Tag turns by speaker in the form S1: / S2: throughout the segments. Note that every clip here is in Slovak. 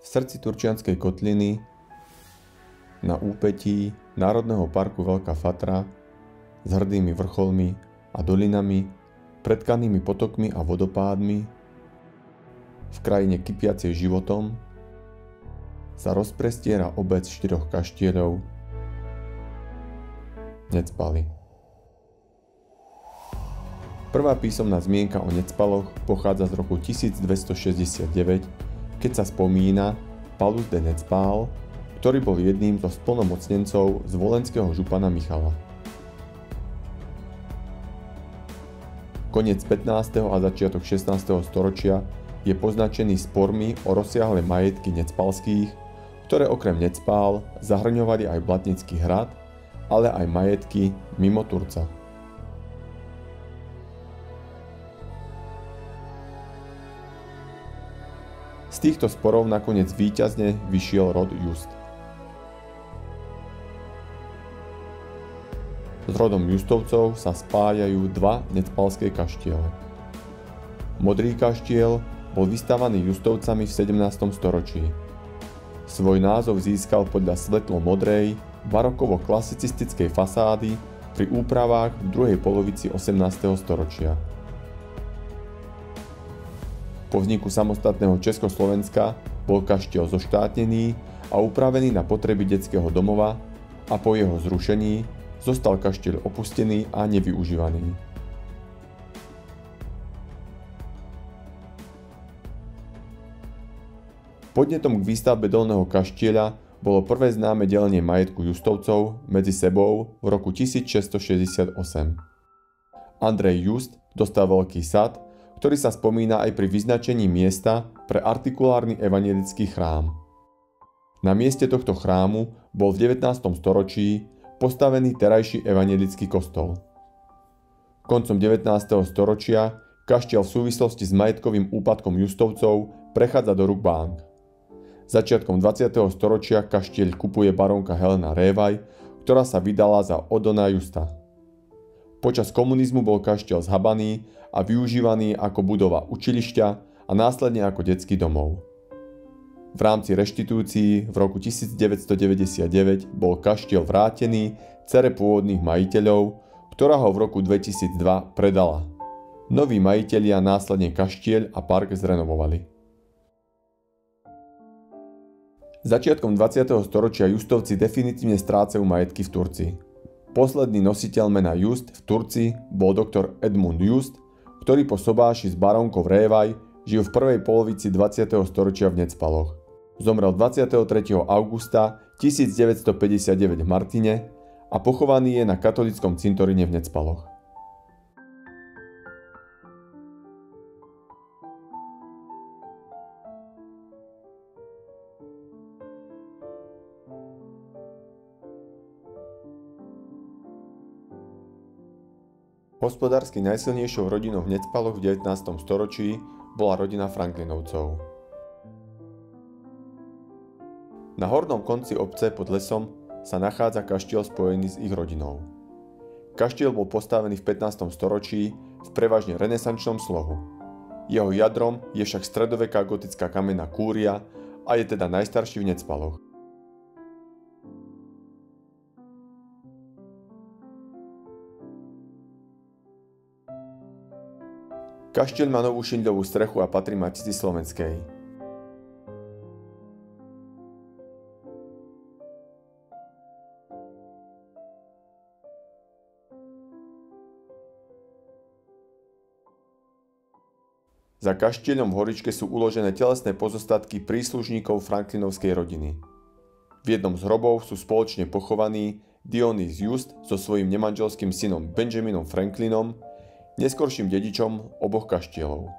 S1: V srdci Turčianskej kotliny na úpetí Národného parku Veľká Fatra s hrdými vrcholmi a dolinami, pretkanými potokmi a vodopádmi, v krajine kypiacej životom, sa rozprestiera obec 4 kaštieľov Necpaly. Prvá písomná zmienka o Necpaloch pochádza z roku 1269, keď sa spomína Palus de Necpal, ktorý bol jedným zo splnomocnencov z volenského župana Michala. Koniec 15. a začiatok 16. storočia je poznačený spormi o rozsiahle majetky necpalských, ktoré okrem Necpál zahrňovali aj Blatnický hrad, ale aj majetky mimo Turca. Z týchto sporov nakoniec víťazne vyšiel rod Just. S rodom Justovcov sa spájajú dva necpalské kaštiele. Modrý kaštiel bol vystavaný Justovcami v 17. storočí. Svoj názov získal podľa svetlo-modrej, barokovo-klasicistickej fasády pri úpravách v druhej polovici 18. storočia. Po vzniku samostatného Československa bol kaštiel zoštátnený a upravený na potreby detského domova a po jeho zrušení zostal kaštiel opustený a nevyužívaný. Podnetom k výstavbe dolného kaštieľa bolo prvé známe delenie majetku Justovcov medzi sebou v roku 1668. Andrej Just dostal veľký sad, ktorý sa spomína aj pri vyznačení miesta pre artikulárny evanjelický chrám. Na mieste tohto chrámu bol v 19. storočí postavený terajší evanjelický kostol. Koncom 19. storočia kaštiel v súvislosti s majetkovým úpadkom Justovcov prechádza do rúk bank. Začiatkom 20. storočia kaštieľ kupuje barónka Helena Révaj, ktorá sa vydala za Odona Justa. Počas komunizmu bol kaštiel zhabaný a využívaný ako budova učilišťa a následne ako detský domov. V rámci reštitúcií v roku 1999 bol kaštiel vrátený dcere pôvodných majiteľov, ktorá ho v roku 2002 predala. Noví majitelia následne kaštieľ a park zrenovovali. Začiatkom 20. storočia Justovci definitívne strácajú majetky v Turcii. Posledný nositeľ mena Just v Turcii bol doktor Edmund Just, ktorý po sobáši s barónkou Révaj žil v prvej polovici 20. storočia v Necpaloch. Zomrel 23. augusta 1959 v Martine a pochovaný je na katolíckom cintoríne v Necpaloch. Hospodársky najsilnejšou rodinou v Necpaloch v 19. storočí bola rodina Franklinovcov. Na hornom konci obce pod lesom sa nachádza kaštiel spojený s ich rodinou. Kaštiel bol postavený v 15. storočí v prevažne renesančnom slohu. Jeho jadrom je však stredoveká gotická kamenná kúria a je teda najstarší v Necpaloch. Kaštieľ má novú šindeľovú strechu a patrí Matici Slovenskej. Za kaštieľom v horičke sú uložené telesné pozostatky príslušníkov Franklinovskej rodiny. V jednom z hrobov sú spoločne pochovaní Dionys Just so svojím nemanželským synom Benjaminom Franklinom, neskorším dedičom oboch kaštieľov.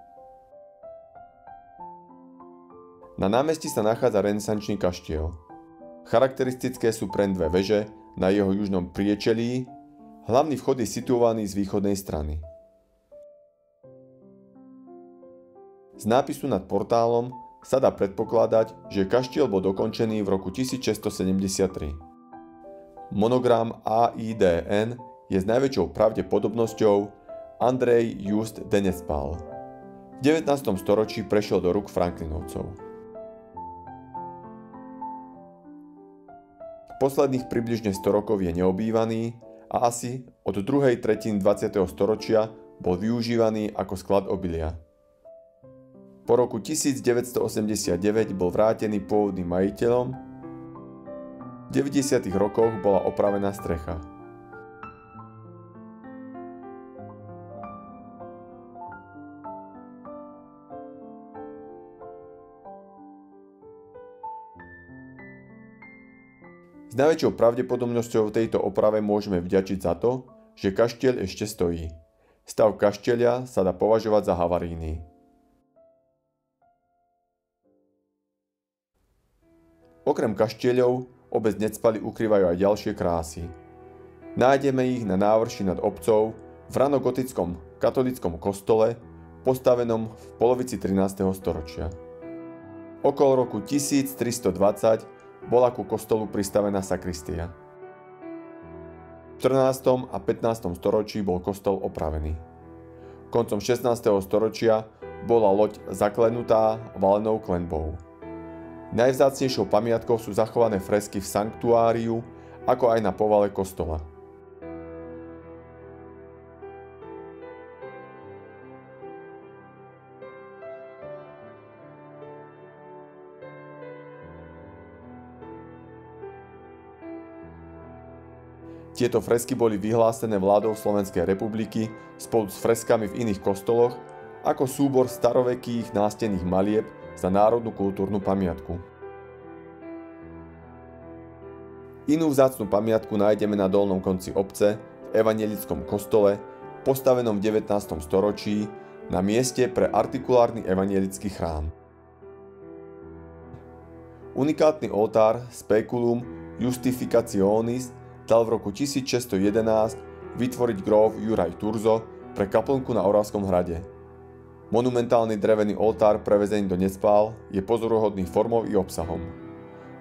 S1: Na námestí sa nachádza renesančný kaštiel. Charakteristické sú preň dve veže na jeho južnom priečelí, hlavný vchod je situovaný z východnej strany. Z nápisu nad portálom sa dá predpokladať, že kaštiel bol dokončený v roku 1673. Monogram AIDN je s najväčšou pravdepodobnosťou Andrej Just de Necpal. V 19. storočí prešiel do rúk Franklinovcov. Posledných približne 100 rokov je neobývaný a asi od druhej tretiny 20. storočia bol využívaný ako sklad obilia. Po roku 1989 bol vrátený pôvodným majiteľom. V 90. rokoch bola opravená strecha. S najväčšou pravdepodobnosťou v tejto oprave môžeme vďačiť za to, že kaštieľ ešte stojí. Stav kaštieľa sa dá považovať za havarijný. Okrem kaštieľov obec Necpaly ukrývajú aj ďalšie krásy. Nájdeme ich na návrši nad obcov v ranogotickom katolíckom kostole postavenom v polovici 13. storočia. Okolo roku 1320 bola ku kostolu pristavená sakristia. V 14. a 15. storočí bol kostol opravený. Koncom 16. storočia bola loď zaklenutá valenou klenbou. Najvzácnejšou pamiatkou sú zachované fresky v sanktuáriu, ako aj na povale kostola. Tieto fresky boli vyhlásené vládou Slovenskej republiky spolu s freskami v iných kostoloch ako súbor starovekých nástenných malieb za národnú kultúrnu pamiatku. Inú vzácnu pamiatku nájdeme na dolnom konci obce v evanjelickom kostole postavenom v 19. storočí na mieste pre artikulárny evanjelický chrám. Unikátny oltár Speculum Justificationis dal v roku 1611 vytvoriť gróf Juraj Turzo pre kaplnku na Oravskom hrade. Monumentálny drevený oltár prevezený do Necpál je pozoruhodný formou i obsahom.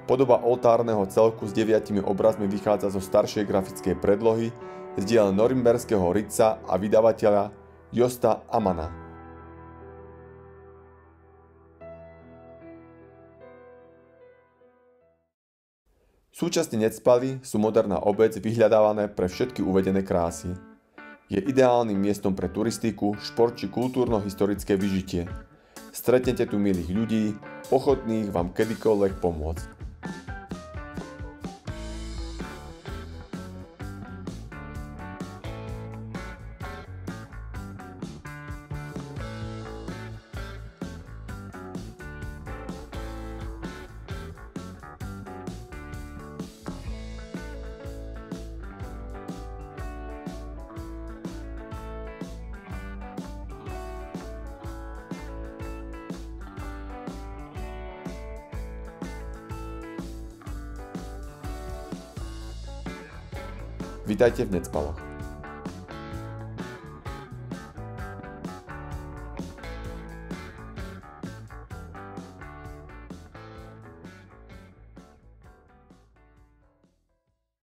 S1: Podoba oltárneho celku s 9 obrazmi vychádza zo staršej grafickej predlohy z diel norimberského rytca a vydavateľa Josta Amana. Súčasne Necpaly sú moderná obec vyhľadávané pre všetky uvedené krásy. Je ideálnym miestom pre turistiku, šport či kultúrno-historické vyžitie. Stretnete tu milých ľudí, ochotných vám kedykoľvek pomôcť. Vitajte v Necpaloch.